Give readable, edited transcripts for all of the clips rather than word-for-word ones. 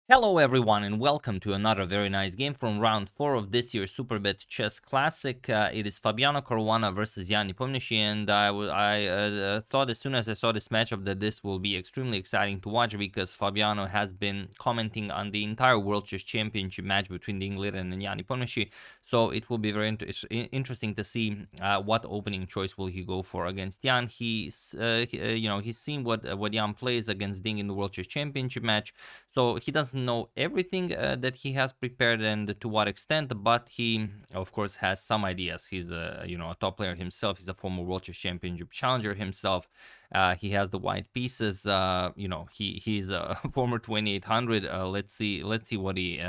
Hello everyone and welcome to another very nice game from round 4 of this year's Superbet Chess Classic. It is Fabiano Caruana versus Nepomniachtchi, and I thought as soon as I saw this matchup that this will be extremely exciting to watch because Fabiano has been commenting on the entire World Chess Championship match between the England and Nepomniachtchi, so it will be very interesting to see what opening choice will he go for against Jan. He's seen what Jan plays against Ding in the World Chess Championship match, so he doesn't know everything that he has prepared and to what extent, but he of course has some ideas. He's a top player himself. He's a former World Chess Championship challenger himself. He has the white pieces. He's a former 2800. Let's see what he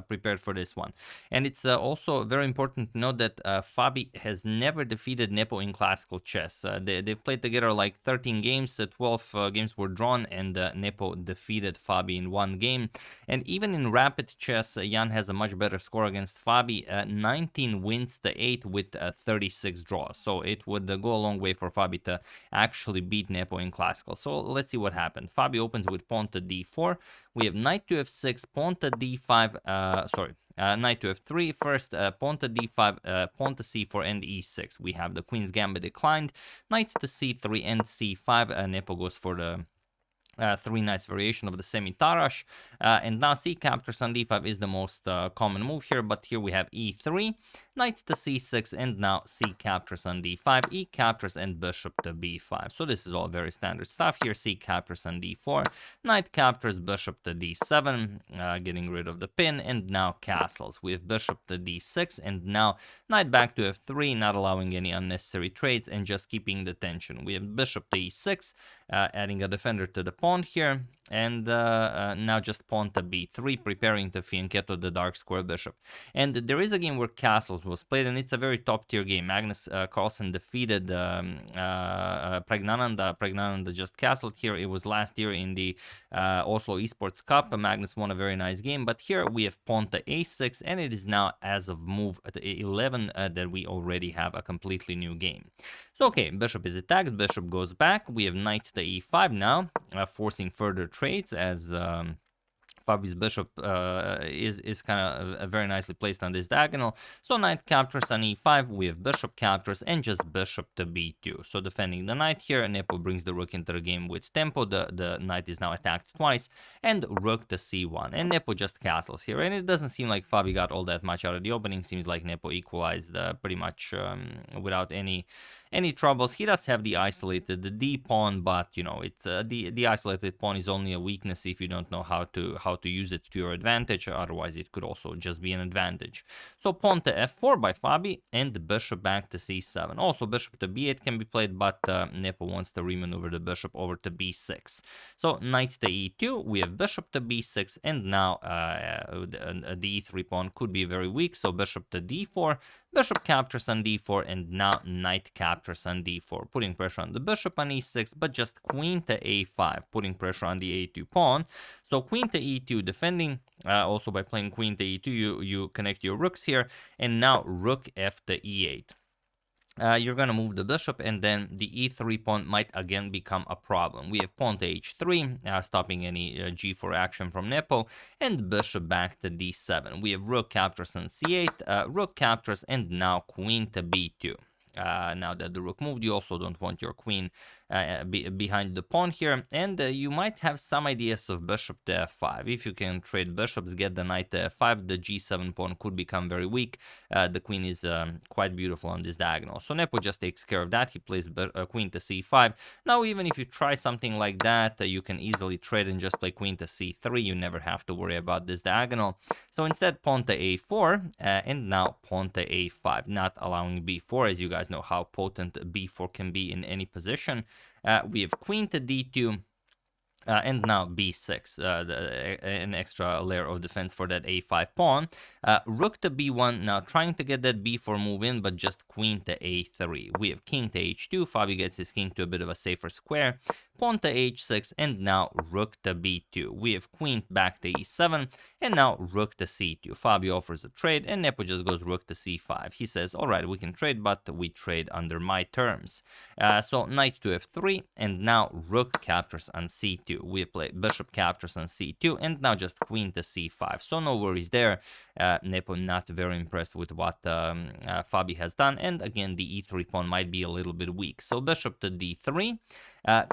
prepared for this one. And it's also very important to note that Fabi has never defeated Nepo in classical chess. They've played together like 13 games. 12 games were drawn, and Nepo defeated Fabi in one game. And even in rapid chess, Jan has a much better score against Fabi. 19 wins to 8 with 36 draws. So it would go a long way for Fabi to actually beat Nepo in classical. So let's see what happened. Fabi opens with pawn to d4. We have knight to f6, pawn to d5, knight to f3 first, pawn to d5, pawn to c4 and e6. We have the queen's gambit declined, knight to c3 and c5. Nepo goes for the 3 knights variation of the Semi-Tarrasch, and now c captures on d5 is the most common move here, but here we have e3, knight to c6, and now c captures on d5, e captures, and bishop to b5. So this is all very standard stuff here. C captures on d4, knight captures, bishop to d7, getting rid of the pin, and now castles. We have bishop to d6, and now knight back to f3, not allowing any unnecessary trades and just keeping the tension. We have bishop to e6, adding a defender to the pawn here, and now just pawn to b3, preparing to fianchetto the dark square bishop. And there is a game where castles was played, and it's a very top tier game. Magnus Carlsen defeated Pregnananda. Pregnananda just castled here. It was last year in the Oslo Esports Cup. Magnus won a very nice game, but here we have pawn to a6, and it is now as of move at 11 that we already have a completely new game. So okay, bishop is attacked, bishop goes back. We have knight to e5 now, forcing further trades as Fabi's bishop is kind of very nicely placed on this diagonal. So knight captures on e5, we have bishop captures, and just bishop to b2. So defending the knight here, Nepo brings the rook into the game with tempo. The knight is now attacked twice, and rook to c1. And Nepo just castles here, and it doesn't seem like Fabi got all that much out of the opening. Seems like Nepo equalized pretty much without any troubles. He does have the isolated d pawn, but it's the isolated pawn is only a weakness if you don't know how to use it to your advantage. Otherwise, it could also just be an advantage. So pawn to f4 by Fabi, and bishop back to c7. Also, bishop to b8 can be played, but Nepo wants to remaneuver the bishop over to b6. So knight to e2, we have bishop to b6, and now the e3 pawn could be very weak. So bishop to d4, bishop captures on d4, and now knight captures on d4, putting pressure on the bishop on e6, but just queen to a5, putting pressure on the a2 pawn. So queen to e2 defending, also by playing queen to e2, you connect your rooks here, and now rook f to e8. You're going to move the bishop, and then the e3 pawn might again become a problem. We have pawn to h3, stopping any g4 action from Nepo, and bishop back to d7. We have rook captures on c8, rook captures, and now queen to b2. Now that the rook moved, you also don't want your queen behind the pawn here, and you might have some ideas of bishop to f5. If you can trade bishops, get the knight to f5, the g7 pawn could become very weak. The queen is quite beautiful on this diagonal. So Nepo just takes care of that. He plays queen to c5. Now, even if you try something like that, you can easily trade and just play queen to c3. You never have to worry about this diagonal. So instead, pawn to a4, and now pawn to a5, not allowing b4, as you guys know how potent b4 can be in any position. We have queen to d2, and now b6, an extra layer of defense for that a5 pawn. Rook to b1, now trying to get that b4 move in, but just queen to a3. We have king to h2, Fabi gets his king to a bit of a safer square. pawn to h6, and now rook to b2. We have queen back to e7, and now rook to c2. Fabi offers a trade, and Nepo just goes rook to c5. He says, all right, we can trade, but we trade under my terms. So knight to f3, and now rook captures on c2. We play bishop captures on c2, and now just queen to c5. So no worries there. Nepo not very impressed with what Fabi has done, and again, the e3 pawn might be a little bit weak. So bishop to d3,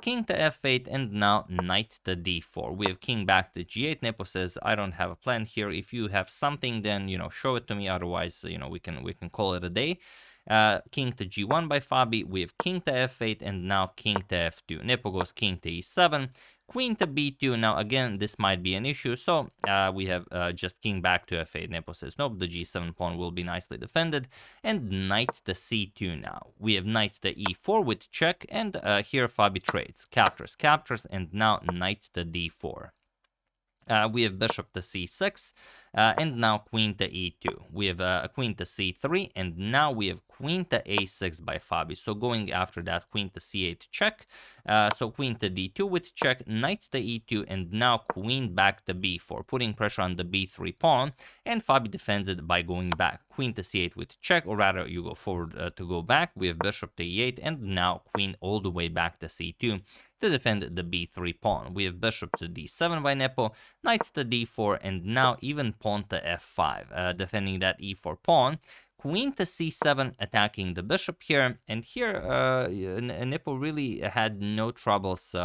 king to f8, and now knight to d4. We have king back to g8. Nepo says, I don't have a plan here. If you have something, then, show it to me. Otherwise, we can call it a day. King to g1 by Fabi. We have king to f8, and now king to f2. Nepo goes king to e7. Queen to b2. Now, again, this might be an issue. So we have just king back to f8. Nepo says, nope, the g7 pawn will be nicely defended. And knight to c2 now. We have knight to e4 with check. And here Fabi trades. Captures, and now knight to d4. We have bishop to c6, and now queen to e2. We have a queen to c3, and now we have queen to a6 by Fabi. So going after that, queen to c8 check. So queen to d2 with check, knight to e2, and now queen back to b4, putting pressure on the b3 pawn, and Fabi defends it by going back. Queen to c8 with check, or rather you go forward to go back. We have bishop to e8, and now queen all the way back to c2 to defend the b3 pawn. We have bishop to d7 by Nepo, knight to d4, and now even pawn to f5, defending that e4 pawn. Queen to c7, attacking the bishop here, and here Nepo really had no troubles,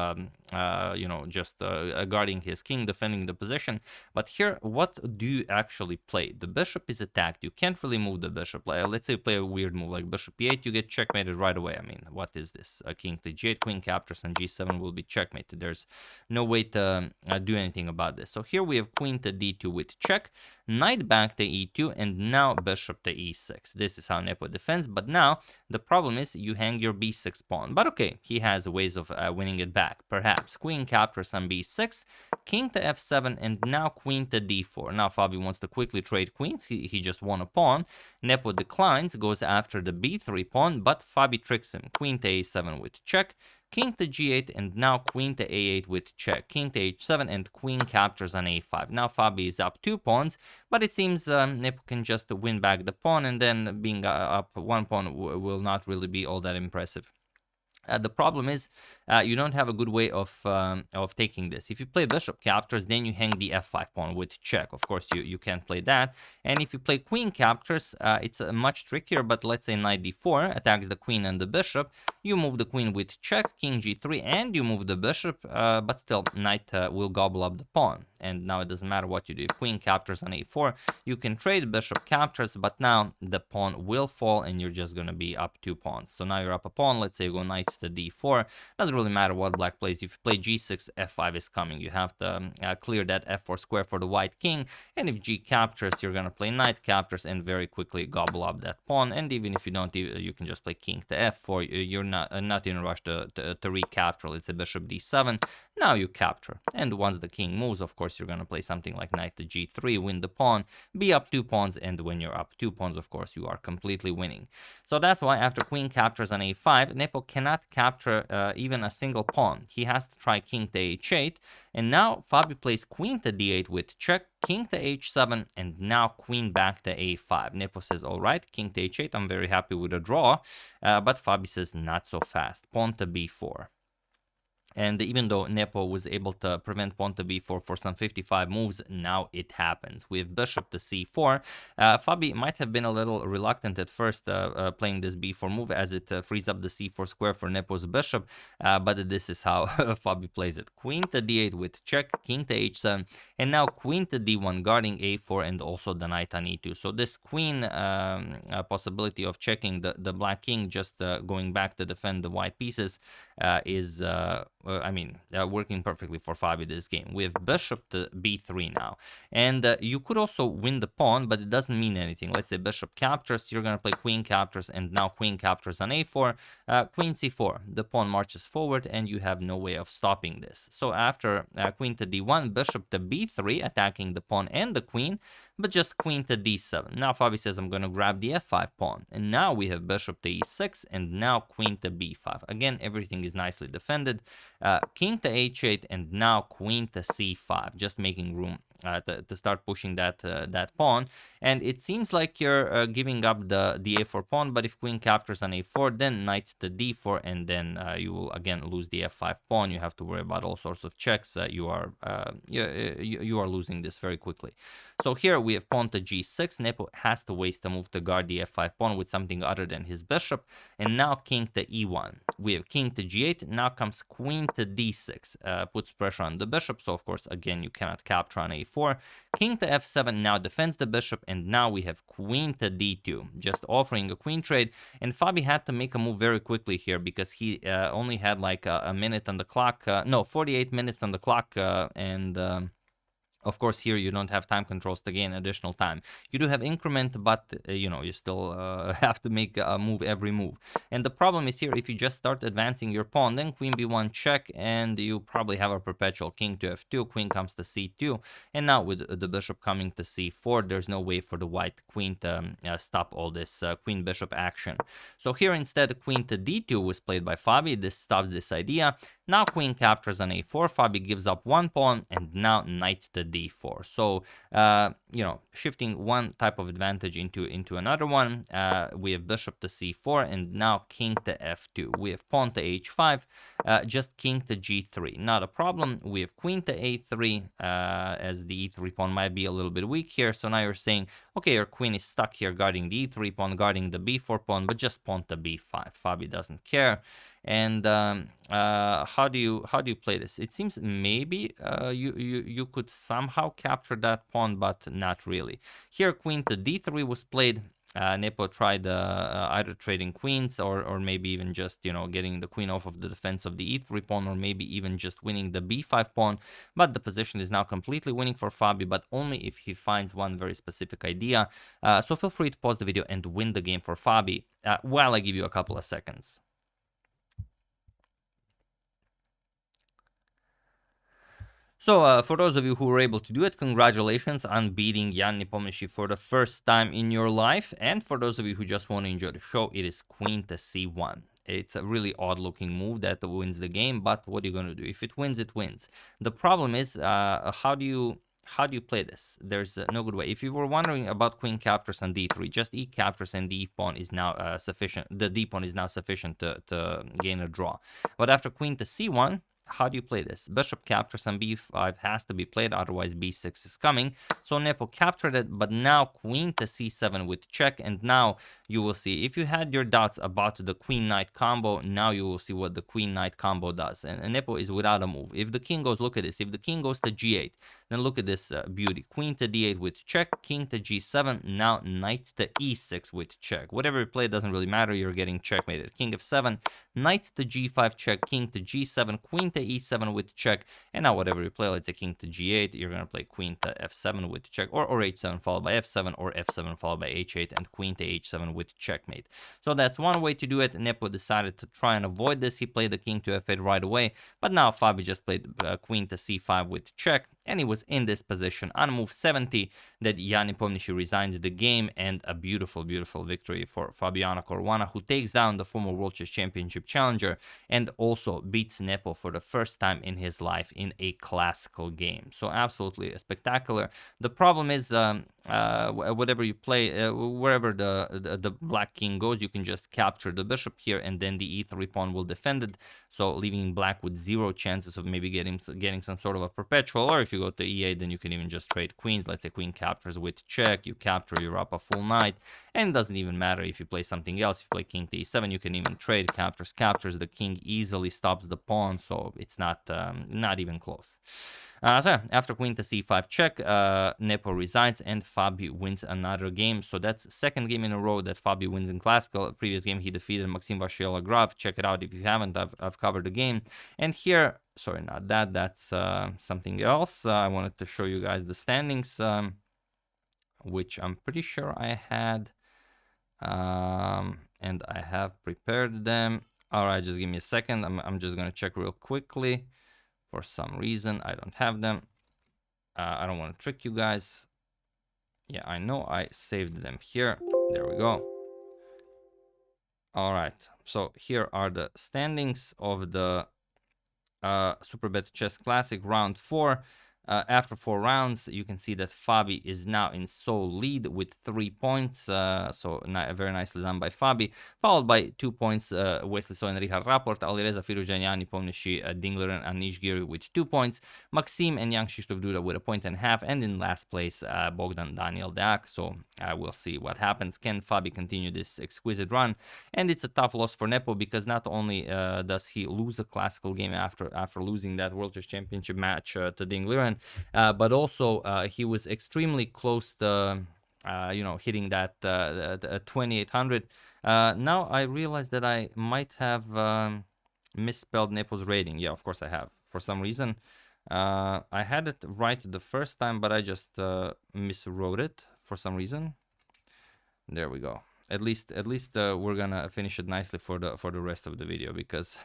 just guarding his king, defending the position. But here, what do you actually play? The bishop is attacked. You can't really move the bishop. Let's say you play a weird move like bishop e8, you get checkmated right away. I mean, what is this? King to g8, queen captures, and g7 will be checkmated. There's no way to do anything about this. So here we have queen to d2 with check, knight back to e2, and now bishop to e6. This is how Nepo defends, but now the problem is you hang your b6 pawn. But okay, he has ways of winning it back. Perhaps queen captures on b6, king to f7, and now queen to d4. Now Fabi wants to quickly trade queens. He just won a pawn. Nepo declines, goes after the b3 pawn, but Fabi tricks him. Queen to a7 with check, king to g8, and now queen to a8 with check, king to h7, and queen captures on a5. Now Fabi is up 2 pawns, but it seems Nepo can just win back the pawn, and then being up 1 pawn will not really be all that impressive. The problem is you don't have a good way of taking this. If you play bishop captures, then you hang the f5 pawn with check. Of course, you can't play that. And if you play queen captures, it's much trickier. But let's say knight d4 attacks the queen and the bishop. You move the queen with check, king g3, and you move the bishop. But still, knight will gobble up the pawn. And now it doesn't matter what you do. If queen captures on a4, you can trade bishop captures, but now the pawn will fall, and you're just going to be up 2 pawns. So now you're up a pawn. Let's say you go knight to d4. Doesn't really matter what black plays. If you play g6, f5 is coming. You have to clear that f4 square for the white king. And if g captures, you're going to play knight captures and very quickly gobble up that pawn. And even if you don't, you can just play king to f4. You're not in a rush to recapture. It's a bishop d7. Now you capture. And once the king moves, of course, you're going to play something like knight to g3, win the pawn, be up 2 pawns, and when you're up 2 pawns, of course, you are completely winning. So that's why after queen captures on a5, Nepo cannot capture even a single pawn. He has to try king to h8, and now Fabi plays queen to d8 with check, king to h7, and now queen back to a5. Nepo says, all right, king to h8, I'm very happy with a draw, but Fabi says, not so fast, pawn to b4. And even though Nepo was able to prevent pawn to b4 for some 55 moves, now it happens. We have bishop to c4. Fabi might have been a little reluctant at first playing this b4 move, as it frees up the c4 square for Nepo's bishop, but this is how Fabi plays it. Queen to d8 with check, king to h7, and now queen to d1 guarding a4 and also the knight on e2. So this queen possibility of checking the black king, just going back to defend the white pieces, is working perfectly for Fabi this game. We have bishop to b3 now. And you could also win the pawn, but it doesn't mean anything. Let's say bishop captures, you're going to play queen captures, and now queen captures on a4, queen c4. The pawn marches forward, and you have no way of stopping this. So after queen to d1, bishop to b3, attacking the pawn and the queen, but just queen to d7. Now Fabi says, I'm going to grab the f5 pawn. And now we have bishop to e6, and now queen to b5. Again, everything is nicely defended. King to h8, and now queen to c5, just making room to start pushing that pawn. And it seems like you're giving up the a4 pawn, but if queen captures on a4, then knight to d4, and then you will again lose the f5 pawn. You have to worry about all sorts of checks. You are losing this very quickly. So here we have pawn to g6. Nepo has to waste a move to guard the f5 pawn with something other than his bishop, and now king to e1. We have king to g8. Now comes queen to d6, puts pressure on the bishop. So of course, again, you cannot capture on a4. King to f7 now defends the bishop, and now we have queen to d2, just offering a queen trade. And Fabi had to make a move very quickly here because he only had like a minute on the clock. No, 48 minutes on the clock, and of course, here you don't have time controls to gain additional time. You do have increment, but you still have to make a move every move. And the problem is here, if you just start advancing your pawn, then queen b1 check, and you probably have a perpetual king to f2, queen comes to c2, and now with the bishop coming to c4, there's no way for the white queen to stop all this queen bishop action. So here instead, queen to d2 was played by Fabi. This stops this idea. Now queen captures on a4, Fabi gives up one pawn, and now knight to d4. So, shifting one type of advantage into another one. We have bishop to c4, and now king to f2. We have pawn to h5, just king to g3. Not a problem. We have queen to a3, as the e3 pawn might be a little bit weak here. So now you're saying, okay, your queen is stuck here guarding the e3 pawn, guarding the b4 pawn, but just pawn to b5. Fabi doesn't care. And how do you play this? It seems maybe you could somehow capture that pawn, but not really. Here queen to d3 was played. Nepo tried either trading queens or maybe even just getting the queen off of the defense of the e3 pawn, or maybe even just winning the b5 pawn. But the position is now completely winning for Fabi, but only if he finds one very specific idea. So feel free to pause the video and win the game for Fabi while I give you a couple of seconds. So, for those of you who were able to do it, congratulations on beating Jan Nepomniachtchi for the first time in your life. And for those of you who just want to enjoy the show, it is queen to c1. It's a really odd-looking move that wins the game, but what are you going to do? If it wins, it wins. The problem is, how do you play this? There's no good way. If you were wondering about queen captures on d3, just e captures and the pawn is now sufficient. The d pawn is now sufficient to gain a draw. But after queen to c1, how do you play this? Bishop captures on b5 has to be played, otherwise b6 is coming. So Nepo captured it, but now queen to c7 with check, and now you will see. If you had your doubts about the queen-knight combo, now you will see what the queen-knight combo does. And Nepo is without a move. If the king goes, look at this. If the king goes to g8, then look at this beauty. Queen to d8 with check, king to g7, now knight to e6 with check. Whatever you play doesn't really matter, you're getting checkmated. King f7, knight to g5 check, king to g7, queen to e7 with check, and now whatever you play, let's say king to g8, you're going to play queen to f7 with check, or h7 followed by f7, or f7 followed by h8, and queen to h7 with checkmate. So that's one way to do it. Nepo decided to try and avoid this. He played the king to f8 right away, but now Fabi just played queen to c5 with check, and he was in this position on move 70 that Jan Nepomniachtchi resigned the game, and a beautiful, beautiful victory for Fabiano Caruana, who takes down the former World Chess Championship challenger and also beats Nepo for the first time in his life in a classical game. So absolutely spectacular. The problem is whatever you play, wherever the black king goes, you can just capture the bishop here, and then the e3 pawn will defend it, so leaving black with zero chances of maybe getting some sort of a perpetual. Or if you go to e8, then you can even just trade queens. Let's say queen captures with check, you capture, you're up a full knight, and it doesn't even matter if you play something else. If you play king to e7, you can even trade captures, the king easily stops the pawn, so it's not even close. So yeah, after queen to c5 check, Nepo resigns and Fabi wins another game. So that's second game in a row that Fabi wins in classical. Previous game he defeated Maxim Vachier-Lagrave. Check it out if you haven't. I've covered the game. And here, sorry, not that. That's something else. I wanted to show you guys the standings, which I'm pretty sure I had, and I have prepared them. All right, just give me a second. I'm just gonna check real quickly. For some reason, I don't have them. I don't want to trick you guys. Yeah, I know I saved them here. There we go. All right. So here are the standings of the Superbet Chess Classic round 4. After 4 rounds, you can see that Fabi is now in sole lead with 3 points. So very nicely done by Fabi. Followed by 2 points, Wesley So and Richard Rapport, Alireza Firujan, Nepomniachtchi, Dingler and Anish Giri with 2 points. Maxim and Yang Krzysztof Duda with 1.5 points. And in last place, Bogdan Daniel Deak. So we'll see what happens. Can Fabi continue this exquisite run? And it's a tough loss for Nepo because not only does he lose a classical game after losing that World Chess Championship match to Ding Liren, but also he was extremely close to hitting that 2800. Now I realize that I might have misspelled Nepo's rating. Yeah, of course I have. For some reason, I had it right the first time, but I just miswrote it for some reason. There we go. At least we're gonna finish it nicely for the rest of the video, because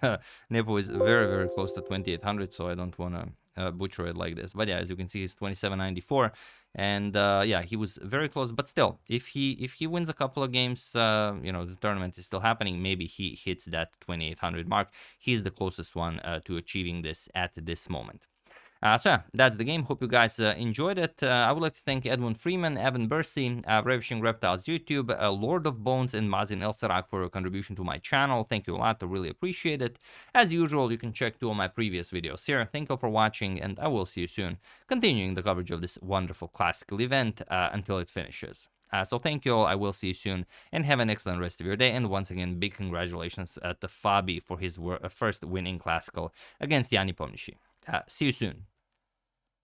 Nepo is very close to 2800, so I don't wanna butcher it like this. But yeah, as you can see, he's 2794, and yeah, he was very close. But still, if he wins a couple of games, the tournament is still happening. Maybe he hits that 2800 mark. He's the closest one to achieving this at this moment. So yeah, that's the game. Hope you guys enjoyed it. I would like to thank Edwin Freeman, Evan Bursey, Ravishing Reptiles YouTube, Lord of Bones, and Mazin Elsarak for your contribution to my channel. Thank you a lot. I really appreciate it. As usual, you can check 2 of my previous videos here. Thank you for watching, and I will see you soon, continuing the coverage of this wonderful classical event until it finishes. So thank you all. I will see you soon, and have an excellent rest of your day. And once again, big congratulations to Fabi for his first win in classical against Nepomniachtchi. See you soon.